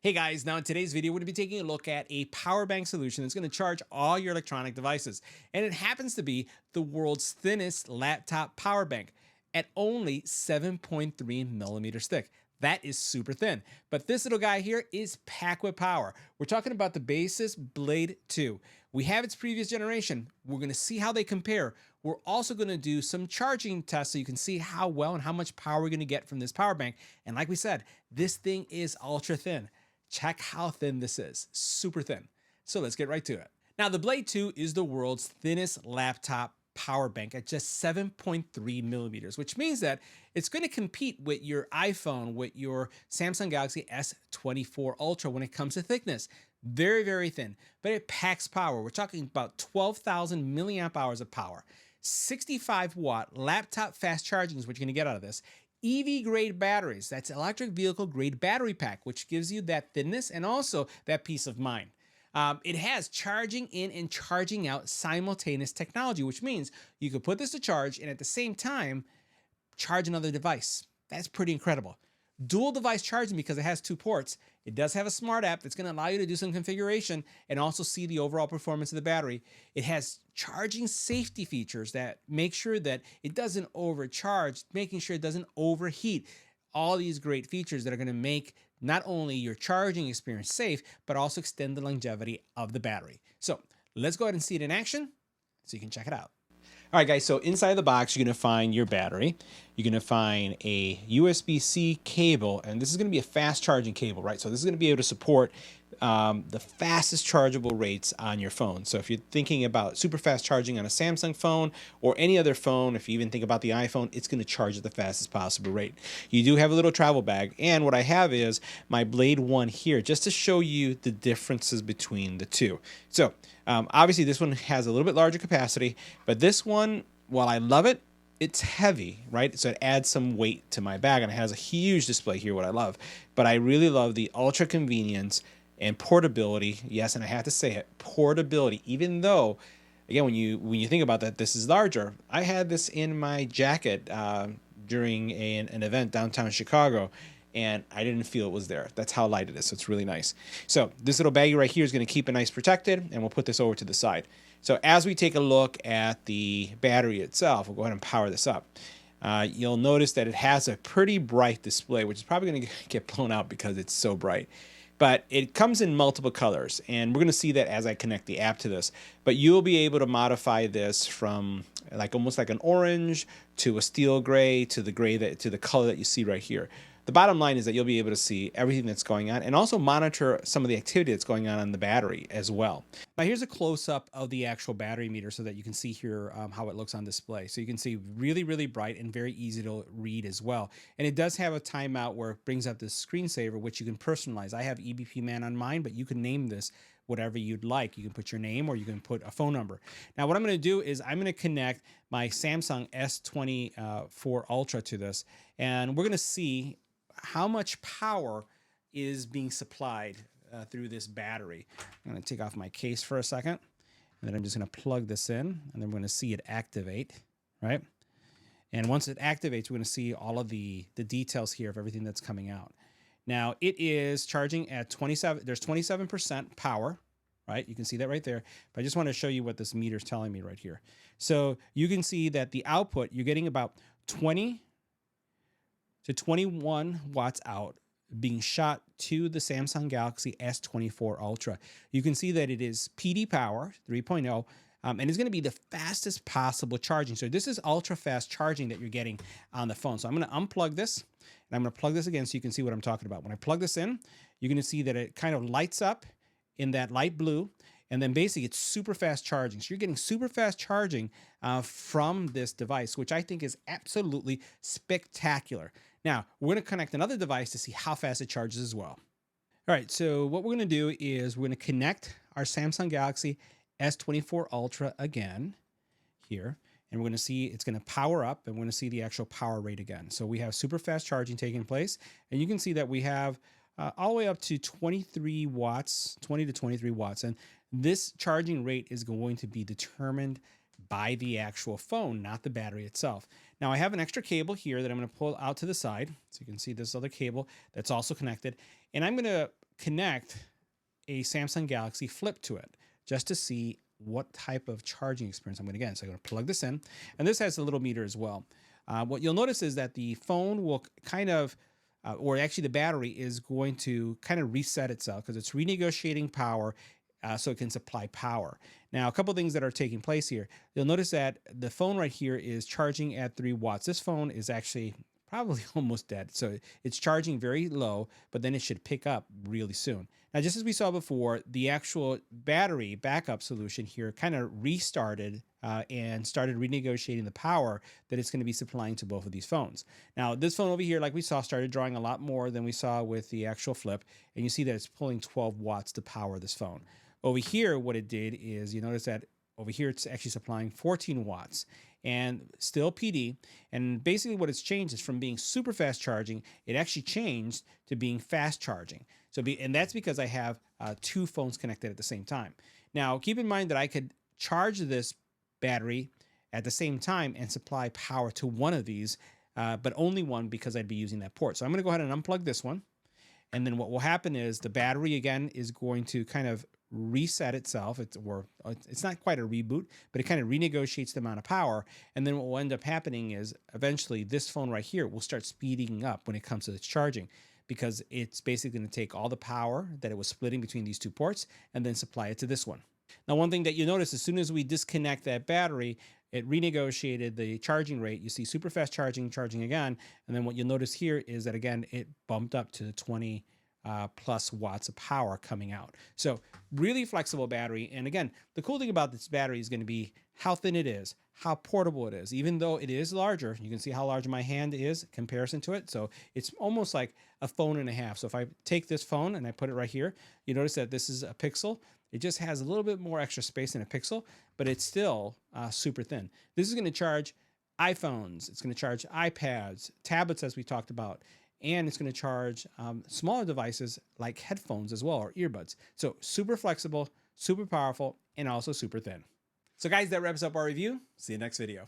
Hey guys, now in today's video, we're going to be taking a look at a power bank solution that's going to charge all your electronic devices. And it happens to be the world's thinnest laptop power bank at only 7.3 millimeters thick. That is super thin. But this little guy here is packed with power. We're talking about the Baseus Blade 2. We have its previous generation. We're going to see how they compare. We're also going to do some charging tests so you can see how well and how much power we're going to get from this power bank. And like we said, this thing is ultra thin. Check how thin this is, super thin. So let's get right to it. Now the Blade 2 is the world's thinnest laptop power bank at just 7.3 millimeters, which means that it's going to compete with your iPhone, with your Samsung Galaxy S24 Ultra when it comes to thickness. Very, very thin, but it packs power. We're talking about 12,000 milliamp hours of power. 65 watt laptop fast charging is what you're going to get out of this. EV grade batteries, that's electric vehicle grade battery pack, which gives you that thinness and also that peace of mind. It has charging in and charging out simultaneous technology, which means you could put this to charge and at the same time charge another device. That's pretty incredible. Dual device charging because it has two ports. It does have a smart app that's going to allow you to do some configuration and also see the overall performance of the battery. It has charging safety features that make sure that it doesn't overcharge, making sure it doesn't overheat. All these great features that are going to make not only your charging experience safe, but also extend the longevity of the battery. So let's go ahead and see it in action so you can check it out. All right, guys, so inside the box, you're going to find your battery. You're going to find a USB-C cable, and this is going to be a fast charging cable, right? So this is going to be able to support the fastest chargeable rates on your phone. So if you're thinking about super fast charging on a Samsung phone or any other phone, if you even think about the iPhone, it's going to charge at the fastest possible rate. You do have a little travel bag, and what I have is my Blade 1 here, just to show you the differences between the two. So obviously this one has a little bit larger capacity, but this one, while I love it, it's heavy, right? So it adds some weight to my bag, and it has a huge display here, what I love. But I really love the ultra convenience and portability. Yes, and I have to say it, portability, even though, again, when you think about that, this is larger. I had this in my jacket during an event downtown Chicago, and I didn't feel it was there. That's how light it is, so it's really nice. So this little baggie right here is going to keep it nice protected, and we'll put this over to the side. So as we take a look at the battery itself, we'll go ahead and power this up. You'll notice that it has a pretty bright display, which is probably going to get blown out because it's so bright. But it comes in multiple colors, and we're going to see that as I connect the app to this. But you'll be able to modify this from like almost like an orange to a steel gray to the color that you see right here. The bottom line is that you'll be able to see everything that's going on and also monitor some of the activity that's going on the battery as well. Now here's a close-up of the actual battery meter so that you can see here how it looks on display. So you can see really, really bright and very easy to read as well. And it does have a timeout where it brings up this screensaver, which you can personalize. I have EBP Man on mine, but you can name this whatever you'd like. You can put your name or you can put a phone number. Now what I'm going to do is I'm going to connect my Samsung S24 Ultra to this, and we're going to see how much power is being supplied through this battery. I'm going to take off my case for a second, and then I'm just going to plug this in, and then we're going to see it activate, right? And once it activates, we're going to see all of the details here of everything that's coming out. Now, it is charging at 27, there's 27% power, right? You can see that right there. But I just want to show you what this meter is telling me right here. So you can see that the output, you're getting about 20 to 21 watts out being shot to the Samsung Galaxy S24 Ultra. You can see that it is PD power 3.0, and it's going to be the fastest possible charging. So this is ultra fast charging that you're getting on the phone. So I'm going to unplug this, and I'm going to plug this again so you can see what I'm talking about. When I plug this in, you're going to see that it kind of lights up in that light blue, and then basically it's super fast charging. So you're getting super fast charging from this device, which I think is absolutely spectacular. Now, we're going to connect another device to see how fast it charges as well. All right, so what we're going to do is we're going to connect our Samsung Galaxy S24 Ultra again here, and we're going to see it's going to power up, and we're going to see the actual power rate again. So we have super fast charging taking place, and you can see that we have all the way up to 23 watts, 20 to 23 watts, and this charging rate is going to be determined by the actual phone, not the battery itself. Now I have an extra cable here that I'm going to pull out to the side, so you can see this other cable that's also connected, and I'm going to connect a Samsung Galaxy Flip to it just to see what type of charging experience I'm going to get. So I'm going to plug this in, and this has a little meter as well. What you'll notice is that the phone will kind of, or actually the battery is going to kind of reset itself because it's renegotiating power so it can supply power. Now, a couple things that are taking place here. You'll notice that the phone right here is charging at 3 watts. This phone is actually probably almost dead. So it's charging very low, but then it should pick up really soon. Now, just as we saw before, the actual battery backup solution here kind of restarted and started renegotiating the power that it's going to be supplying to both of these phones. Now, this phone over here, like we saw, started drawing a lot more than we saw with the actual Flip. And you see that it's pulling 12 watts to power this phone. Over here, what it did is you notice that over here, it's actually supplying 14 watts and still PD. And basically what it's changed is from being super fast charging, it actually changed to being fast charging. And that's because I have 2 phones connected at the same time. Now, keep in mind that I could charge this battery at the same time and supply power to one of these, but only one because I'd be using that port. So I'm going to go ahead and unplug this one. And then what will happen is the battery, again, is going to kind of reset itself. It's not quite a reboot, but it kind of renegotiates the amount of power. And then what will end up happening is eventually this phone right here will start speeding up when it comes to the charging, because it's basically going to take all the power that it was splitting between these 2 ports and then supply it to this one. Now, one thing that you notice, as soon as we disconnect that battery, it renegotiated the charging rate. You see super fast charging again. And then what you'll notice here is that, again, it bumped up to 20 plus watts of power coming out. So really flexible battery. And again, the cool thing about this battery is going to be how thin it is, how portable it is. Even though it is larger, you can see how large my hand is in comparison to it. So it's almost like a phone and a half. So if I take this phone and I put it right here, you notice that this is a Pixel. It just has a little bit more extra space than a Pixel, but it's still super thin. This is going to charge iPhones. It's going to charge iPads, tablets, as we talked about, and it's going to charge smaller devices like headphones as well, or earbuds. So super flexible, super powerful, and also super thin. So guys, that wraps up our review. See you next video.